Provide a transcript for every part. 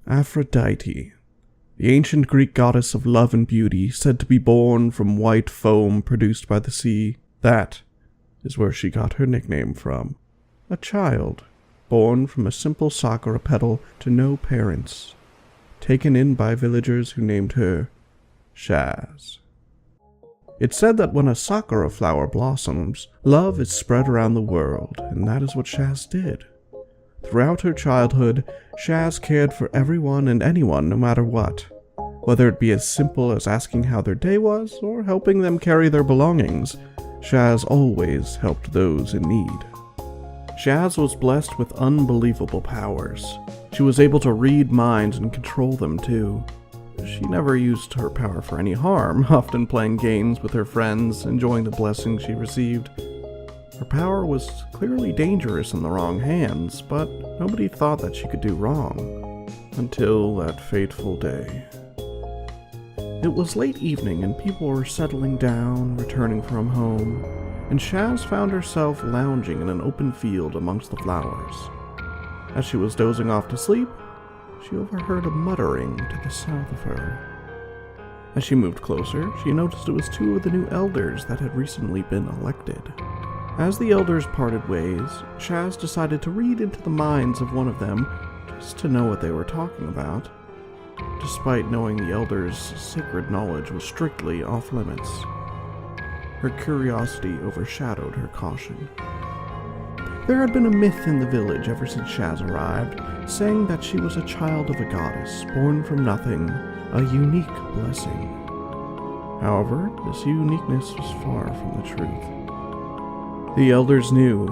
Aphrodite, the ancient Greek goddess of love and beauty, said to be born from white foam produced by the sea. That is where she got her nickname from. A child, born from a simple sakura petal to no parents, taken in by villagers who named her Shaz. It's said that when a sakura flower blossoms, love is spread around the world, and that is what Shaz did. Throughout her childhood, Shaz cared for everyone and anyone no matter what, whether it be as simple as asking how their day was or helping them carry their belongings. Shaz always helped those in need. Shaz was blessed with unbelievable powers. She was able to read minds and control them too. She never used her power for any harm, often playing games with her friends, enjoying the blessings she received. Her power was clearly dangerous in the wrong hands, but nobody thought that she could do wrong. Until that fateful day. It was late evening and people were settling down, returning from home, and Shaz found herself lounging in an open field amongst the flowers. As she was dozing off to sleep, she overheard a muttering to the south of her. As she moved closer, she noticed it was two of the new elders that had recently been elected. As the elders parted ways, Shaz decided to read into the minds of one of them just to know what they were talking about, despite knowing the elders' sacred knowledge was strictly off limits. Her curiosity overshadowed her caution. There had been a myth in the village ever since Shaz arrived, saying that she was a child of a goddess, born from nothing, a unique blessing. However, this uniqueness was far from the truth. The elders knew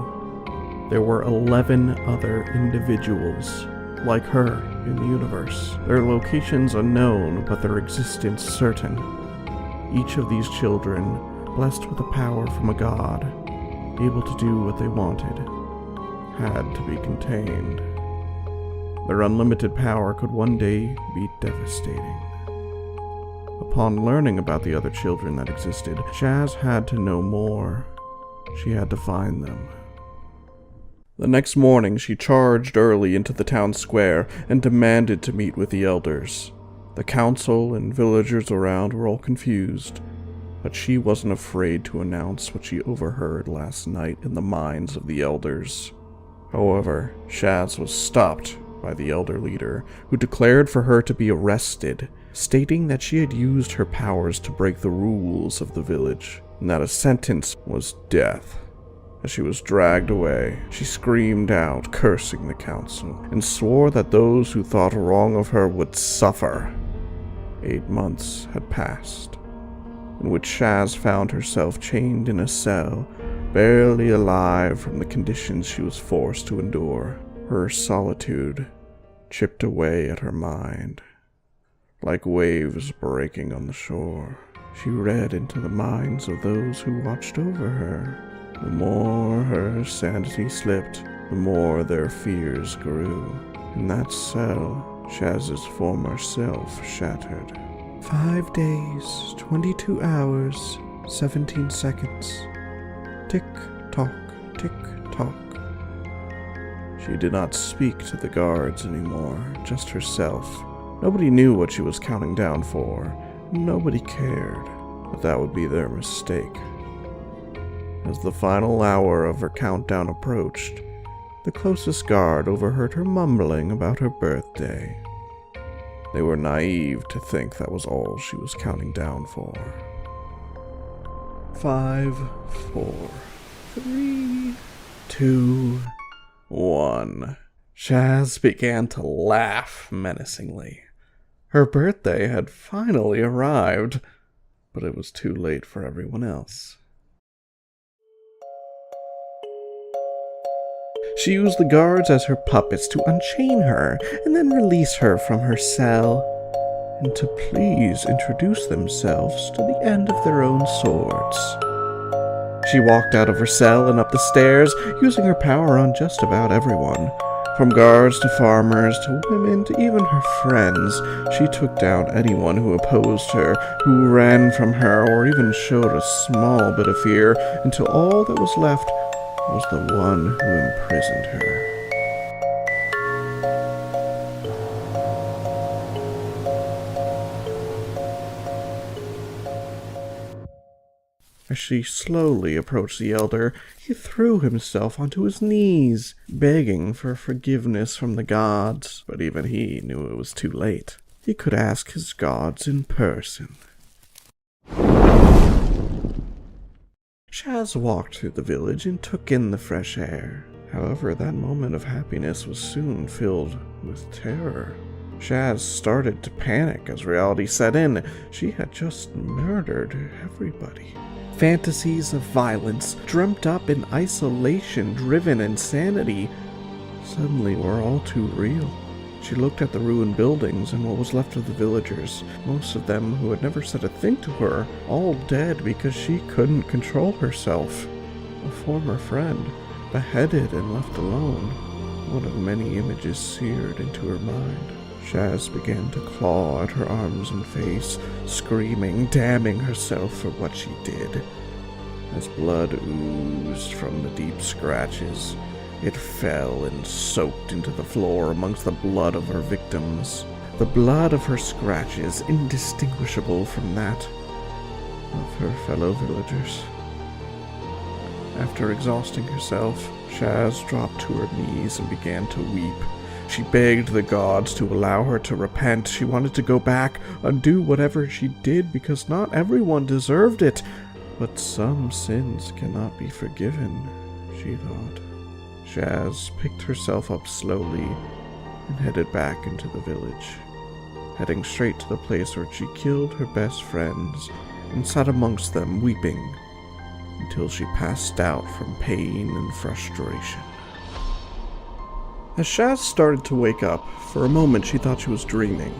there were 11 other individuals like her in the universe, their locations unknown, but their existence certain. Each of these children, blessed with a power from a god, able to do what they wanted, had to be contained. Their unlimited power could one day be devastating. Upon learning about the other children that existed, Shaz had to know more. She had to find them. The next morning, she charged early into the town square and demanded to meet with the elders. The council and villagers around were all confused, but she wasn't afraid to announce what she overheard last night in the minds of the elders. However, Shaz was stopped by the elder leader, who declared for her to be arrested, stating that she had used her powers to break the rules of the village, and that a sentence was death. As she was dragged away, she screamed out, cursing the council, and swore that those who thought wrong of her would suffer. 8 months had passed, in which Shaz found herself chained in a cell, barely alive from the conditions she was forced to endure. Her solitude chipped away at her mind, like waves breaking on the shore. She read into the minds of those who watched over her. The more her sanity slipped, the more their fears grew. In that cell, Shaz's former self shattered. 5 days, 22 hours, 17 seconds. Tick-tock, tick-tock. She did not speak to the guards anymore, just herself. Nobody knew what she was counting down for. Nobody cared, but that would be their mistake. As the final hour of her countdown approached, the closest guard overheard her mumbling about her birthday. They were naive to think that was all she was counting down for. 5, 4, 3, 2, 1. Shaz began to laugh menacingly. Her birthday had finally arrived, but it was too late for everyone else. She used the guards as her puppets to unchain her and then release her from her cell, and to please introduce themselves to the end of their own swords. She walked out of her cell and up the stairs, using her power on just about everyone. From guards to farmers to women to even her friends, she took down anyone who opposed her, who ran from her, or even showed a small bit of fear, until all that was left was the one who imprisoned her. As she slowly approached the elder, he threw himself onto his knees, begging for forgiveness from the gods, but even he knew it was too late. He could ask his gods in person. Shaz walked through the village and took in the fresh air. However, that moment of happiness was soon filled with terror. Shaz started to panic as reality set in. She had just murdered everybody. Fantasies of violence, dreamt up in isolation-driven insanity, suddenly were all too real. She looked at the ruined buildings and what was left of the villagers, most of them who had never said a thing to her, all dead because she couldn't control herself. A former friend, beheaded and left alone, one of many images seared into her mind. Shaz began to claw at her arms and face, screaming, damning herself for what she did. As blood oozed from the deep scratches, it fell and soaked into the floor amongst the blood of her victims. The blood of her scratches indistinguishable from that of her fellow villagers. After exhausting herself, Shaz dropped to her knees and began to weep. She begged the gods to allow her to repent. She wanted to go back, undo whatever she did, because not everyone deserved it. But some sins cannot be forgiven, she thought. Shaz picked herself up slowly and headed back into the village, heading straight to the place where she killed her best friends and sat amongst them weeping until she passed out from pain and frustration. As Shaz started to wake up, for a moment she thought she was dreaming.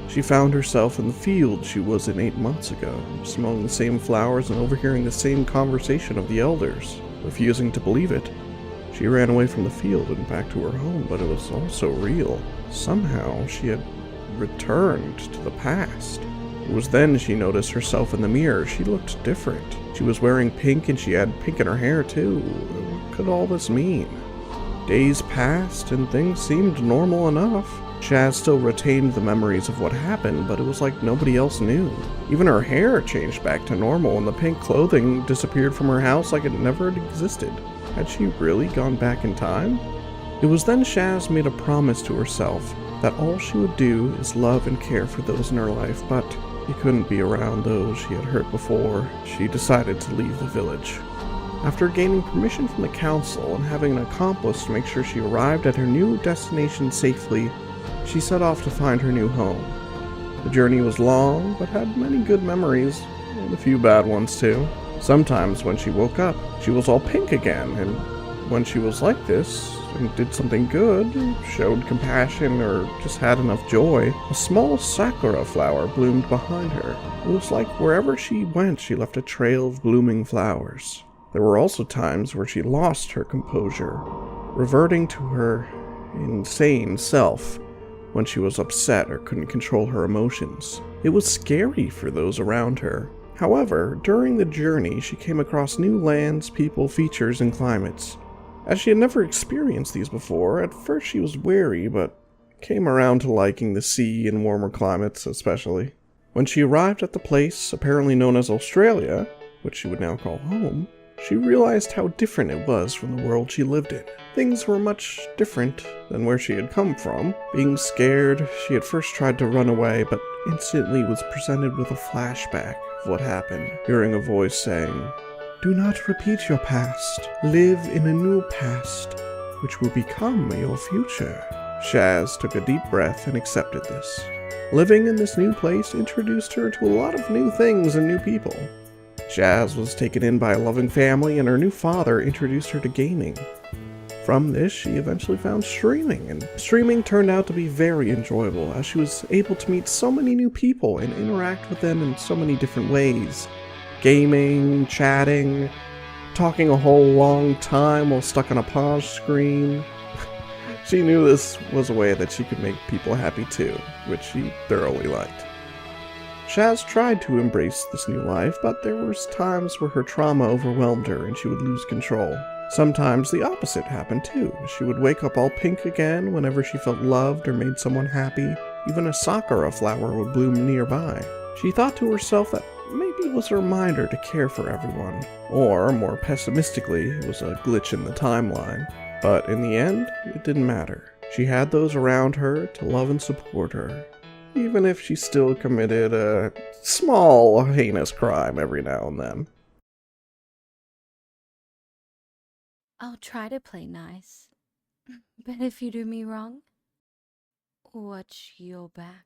She found herself in the field she was in 8 months ago, smelling the same flowers and overhearing the same conversation of the elders. Refusing to believe it, she ran away from the field and back to her home, but it was also real. Somehow she had returned to the past. It was then she noticed herself in the mirror. She looked different. She was wearing pink and she had pink in her hair too. What could all this mean? Days passed and things seemed normal enough. Shaz still retained the memories of what happened, but it was like nobody else knew. Even her hair changed back to normal and the pink clothing disappeared from her house like it never had existed. Had she really gone back in time? It was then Shaz made a promise to herself that all she would do is love and care for those in her life, but he couldn't be around those she had hurt before. She decided to leave the village. After gaining permission from the council and having an accomplice to make sure she arrived at her new destination safely, she set off to find her new home. The journey was long, but had many good memories, and a few bad ones too. Sometimes when she woke up, she was all pink again, and when she was like this, and did something good, showed compassion, or just had enough joy, a small sakura flower bloomed behind her. It was like wherever she went, she left a trail of blooming flowers. There were also times where she lost her composure, reverting to her insane self when she was upset or couldn't control her emotions. It was scary for those around her. However, during the journey, she came across new lands, people, features, and climates. As she had never experienced these before, at first she was wary, but came around to liking the sea and warmer climates especially. When she arrived at the place, apparently known as Australia, which she would now call home, she realized how different it was from the world she lived in. Things were much different than where she had come from. Being scared, she at first tried to run away, but instantly was presented with a flashback of what happened, hearing a voice saying, "Do not repeat your past. Live in a new past, which will become your future." Shaz took a deep breath and accepted this. Living in this new place introduced her to a lot of new things and new people. Shaz was taken in by a loving family, and her new father introduced her to gaming. From this, she eventually found streaming, and streaming turned out to be very enjoyable, as she was able to meet so many new people and interact with them in so many different ways. Gaming, chatting, talking a whole long time while stuck on a pause screen. She knew this was a way that she could make people happy too, which she thoroughly liked. Shaz tried to embrace this new life, but there were times where her trauma overwhelmed her and she would lose control. Sometimes the opposite happened too. She would wake up all pink again whenever she felt loved or made someone happy. Even a sakura flower would bloom nearby. She thought to herself that maybe It was a reminder to care for everyone, or more pessimistically, it was a glitch in the timeline. But in the end, it didn't matter. She had those around her to love and support her, even if she still committed a small, heinous crime every now and then. I'll try to play nice. But if you do me wrong, watch your back.